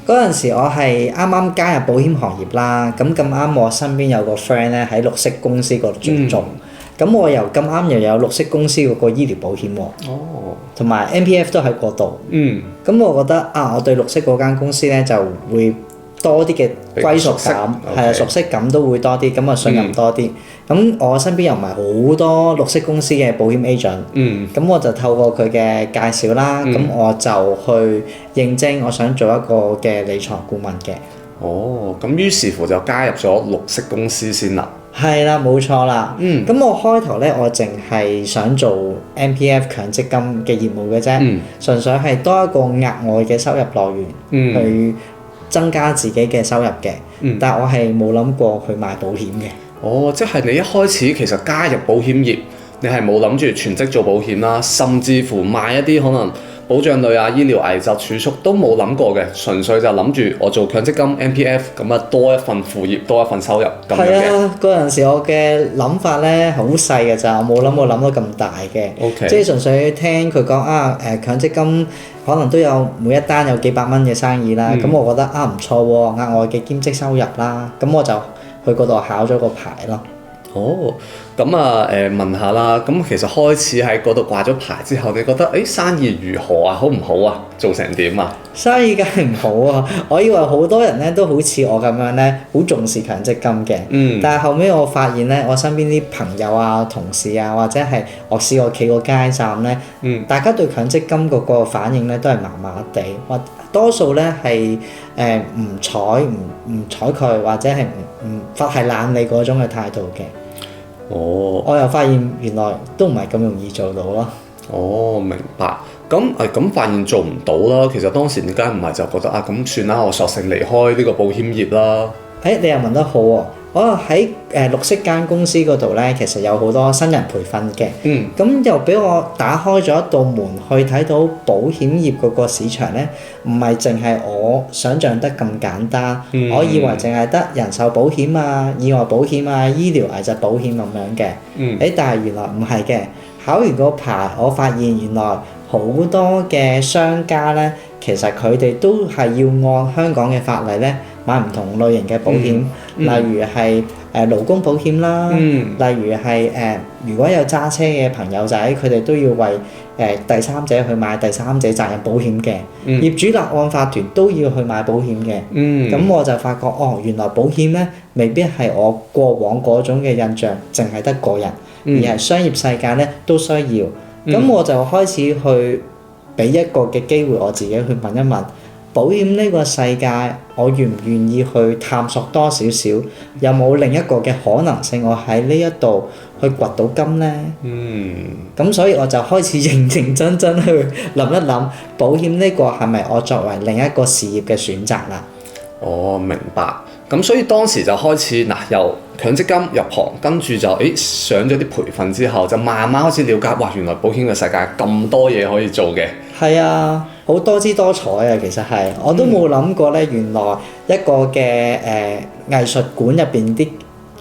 嗰陣時我係啱啱加入保險行業啦，咁啱我身邊有個 friend 咧喺綠色公司嗰度做，咁我又咁啱又有綠色公司嗰個醫療保險喎，同埋 MPF 都喺嗰度，咁我覺得我對綠色嗰間公司咧就會多啲嘅歸屬感，係啊，熟悉感都會多啲，咁啊信任多啲。咁我身邊又唔係好多綠色公司嘅保險 agent，咁我就透過佢嘅介紹啦，咁我就去應徵，我想做一個嘅理財顧問嘅。咁於是乎就加入咗綠色公司先啦。係啦，冇錯啦。咁我開頭咧，我淨係想做 MPF 強積金嘅業務嘅啫，純粹係多一個額外嘅收入來源，去增加自己嘅收入嘅。但係我係冇諗過去賣保險嘅。即係你一開始其實加入保險業，你係冇諗住全職做保險啦，甚至乎賣一啲可能保障類啊、醫療危疾儲蓄都冇諗過嘅，純粹就諗住我做強積金 MPF 咁啊，多一份副業，多一份收入咁樣嘅。係啊，嗰陣時我嘅諗法咧好細嘅咋，我冇諗到咁大嘅。即係純粹聽佢講強積金可能都有每一單有幾百蚊嘅生意啦，咁我覺得唔錯喎，額外嘅兼職收入啦，咁我就去嗰度考咗個牌咯。問下啦，咁其實開始喺嗰度掛咗牌之後，你覺得生意如何啊？好唔好啊？做成點啊？生意梗係唔好啊！我以為好多人咧都好似我咁樣咧，好重視強積金嘅。但係後尾我發現咧，我身邊啲朋友啊、同事啊，或者係我試過企過街站咧，大家對強積金嗰個反應咧都係麻麻地，或多數咧係唔睬佢，或者係唔佛係懶理嗰種嘅態度嘅。我又發現原來都唔係咁容易做到咯。明白。咁發現做唔到啦。其實當時點解唔係就覺得咁算啦，我索性離開呢個保險業啦。你又問得好喎。我喺綠色間公司嗰度咧，其實有好多新人培訓嘅。咁又俾我打開咗一道門，去睇到保險業嗰個市場咧，唔係淨係我想像得咁簡單。我以為淨係得人壽保險啊、意外保險啊、醫療危疾保險咁樣嘅。但係原來唔係嘅。考完個牌，我發現原來好多嘅商家咧，其實佢哋都係要按香港嘅法例咧買唔同類型嘅保險，例如係勞工保險啦，例如係如果有揸車嘅朋友仔，佢哋都要為第三者去買第三者責任保險嘅。業主立案法團都要去買保險嘅。咁我就發覺原來保險咧未必係我過往嗰種嘅印象，淨係得個人，而係商業世界咧都需要。咁我就開始去俾一個嘅機會我自己去問一問，保險呢個世界我願唔願意去探索多少少？有冇另一個嘅可能性？我喺呢一度去掘到金呢？咁所以我就開始認認真真去諗一諗，保險呢個係咪我作為另一個事業嘅選擇啦？明白。咁所以當時就開始由強積金入行，跟住就上咗啲培訓之後，就慢慢開始了解，原來保險嘅世界咁多嘢可以做嘅。係啊，好多姿多彩啊！其實係，我都冇諗過咧，原來一個嘅藝術館入邊啲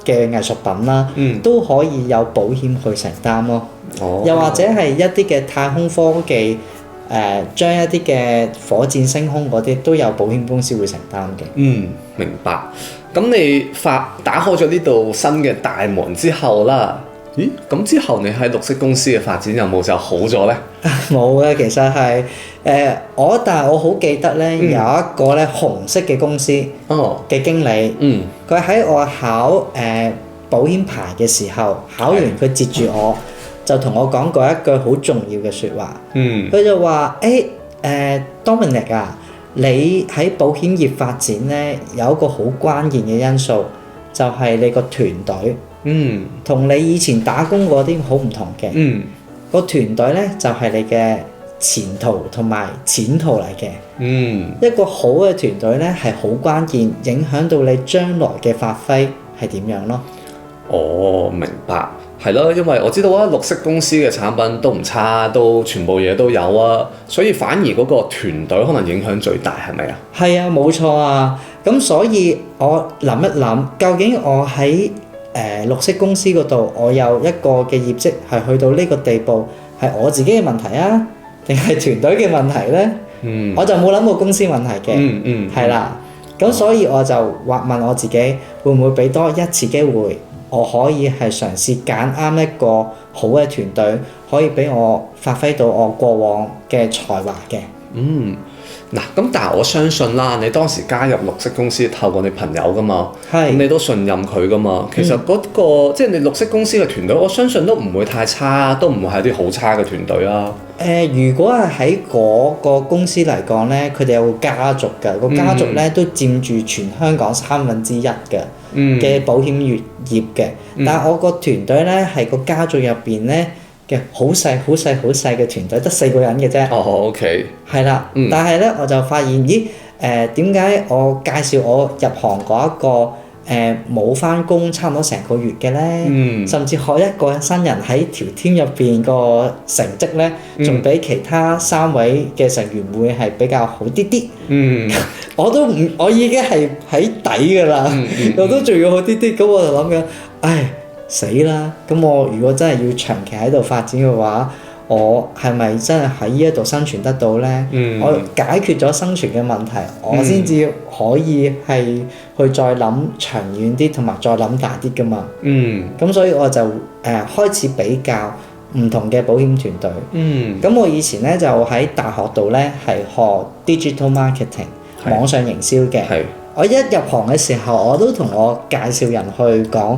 嘅藝術品啦，都可以有保險去承擔咯。又或者係一啲嘅太空科技。將一啲嘅火箭升空嗰啲都有保險公司會承擔嘅。明白。咁你打開咗呢度新嘅大門之後啦，咁之後你喺綠色公司嘅發展有冇就好咗呢？冇嘅，其實係但係我好記得咧，有一個咧紅色嘅公司嘅經理，佢喺我考保險牌嘅時候，考完佢截住我。就同我講過一句好重要嘅説話，佢就話：Dominic 啊，你喺保險業發展咧，有一個好關鍵嘅因素，就係你個團隊，同你以前打工嗰啲好唔同嘅。個團隊咧就係你嘅前途同埋錢途嚟嘅。一個好嘅團隊咧係好關鍵，影響到你將來嘅發揮係點樣咯。明白。係咯，因為我知道綠色公司嘅產品都唔差，都全部嘢都有啊，所以反而嗰個團隊可能影響最大，係咪啊？係啊，冇錯啊。咁所以我諗一諗，究竟我喺綠色公司嗰度，我有一個嘅業績係去到呢個地步，係我自己嘅問題啊，定係團隊嘅問題呢？我就冇諗過公司問題嘅，係啦。咁所以我就問我自己，會唔會俾多一次機會，我可以係嘗試揀啱一個好嘅團隊，可以俾我發揮到我過往嘅才華嘅。嗱，咁但係我相信啦，你當時加入綠色公司透過你朋友噶嘛，咁你都信任佢噶嘛。其實嗰即係你綠色公司嘅團隊，我相信都唔會太差，都唔會係啲好差嘅團隊啦。如果係喺嗰個公司嚟講咧，佢哋有個家族㗎，個家族咧都佔住全香港1/3嘅保險業嘅。但係我個團隊咧係個家族入邊咧嘅好細嘅團隊，得4個人嘅啫。OK。係啦，但係咧我就發現，咦點解我介紹我入行嗰一個冇返工差唔多成個月嘅咧，甚至學一個新人喺條 team 入邊個成績咧，仲比其他3位嘅成員會係比較好啲啲。我已經係喺底㗎啦，我都仲要好啲啲，咁我就諗緊，唉死啦！咁我如果真係要長期喺度發展嘅話，我係咪真係喺呢一度生存得到咧？我解決咗生存嘅問題，我先至可以係去再諗長遠啲，同埋再諗大啲㗎嘛。咁所以我就開始比較唔同嘅保險團隊。咁我以前咧就喺大學度咧係學 digital marketing 網上營銷嘅。我一入行嘅時候，我都同我介紹人去講，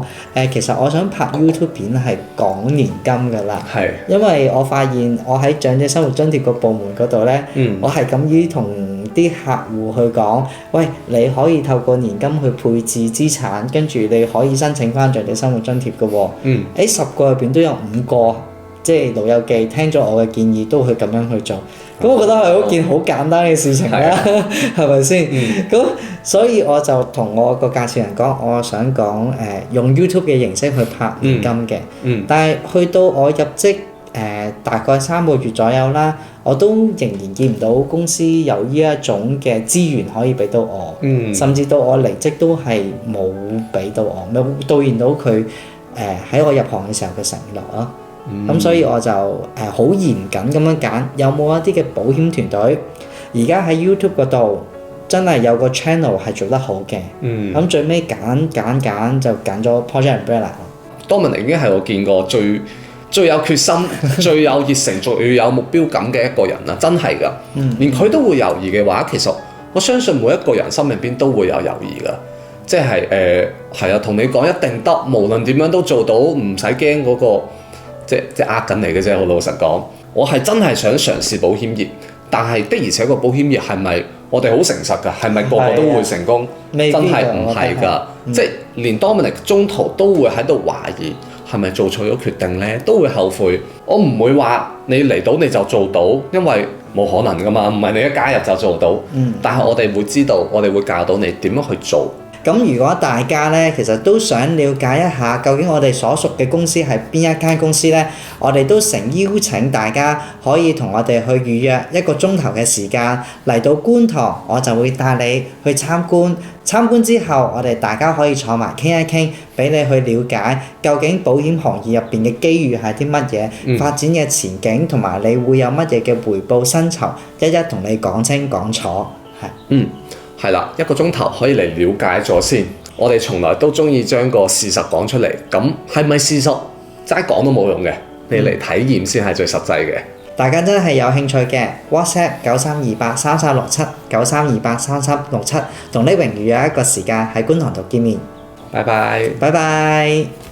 其實我想拍 YouTube 片係講年金㗎啦。因為我發現我喺長者生活津貼個部門嗰度咧，我係敢於同啲客戶去講，喂，你可以透過年金去配置資產，跟住你可以申請翻長者生活津貼㗎喎。喺10個入邊都有5個，即係老友記聽咗我嘅建議，都會咁樣去做。咁我覺得係一件好簡單嘅事情啦，係咪先？咁所以我就同我個介紹人講，我想講用 YouTube 嘅形式去拍年金嘅。但係去到我入職大概3個月左右啦，我都仍然見唔到公司有呢一種嘅資源可以俾到我，甚至到我離職都係冇俾到我，冇兌現到佢喺我入行嘅時候嘅承諾咯。咁所以我就好嚴謹咁樣揀，有冇一啲嘅保險團隊而家喺 YouTube 嗰度真係有個 channel 係做得好嘅。咁最尾揀就揀咗 Project Umbrella。Dominic 已經係我見過最有決心、最有熱誠、最有目標感嘅一個人啦，真係㗎。連佢都會猶豫嘅話，其實我相信每一個人心入邊都會有猶豫㗎。即係係啊，同你講一定得，無論點樣都做到，唔使驚嗰個。即係呃緊你嘅啫，好老實講，我係真係想嘗試保險業，但係的而且確保險業係咪我哋好誠實㗎？係咪個個都會成功？真係唔係㗎，即係連 Dominic 中途都會喺度懷疑係咪做錯咗決定咧，都會後悔。我唔會話你嚟到你就做到，因為冇可能㗎嘛，唔係你一加入就做到。但係我哋會知道，我哋會教到你點樣去做。咁如果大家咧其實都想了解一下究竟我哋所屬嘅公司係邊一間公司咧，我哋都誠邀請大家可以同我哋去預約1個鐘頭嘅時間嚟到觀塘，我就會帶你去參觀。參觀之後，我哋大家可以坐埋傾一傾，俾你去了解究竟保險行業入邊嘅機遇係啲乜嘢，發展嘅前景同埋你會有乜嘢嘅回報薪酬，一一同你講清講楚。係啦，1個鐘頭可以嚟了解咗先。我哋從來都中意將個事實講出嚟，咁係咪事實？齋講都冇用嘅，你嚟體驗先係最實際嘅。大家真係有興趣嘅 ，WhatsApp 93283367 93283367，同呢榮預約一個時間喺觀塘度見面。拜拜。拜拜。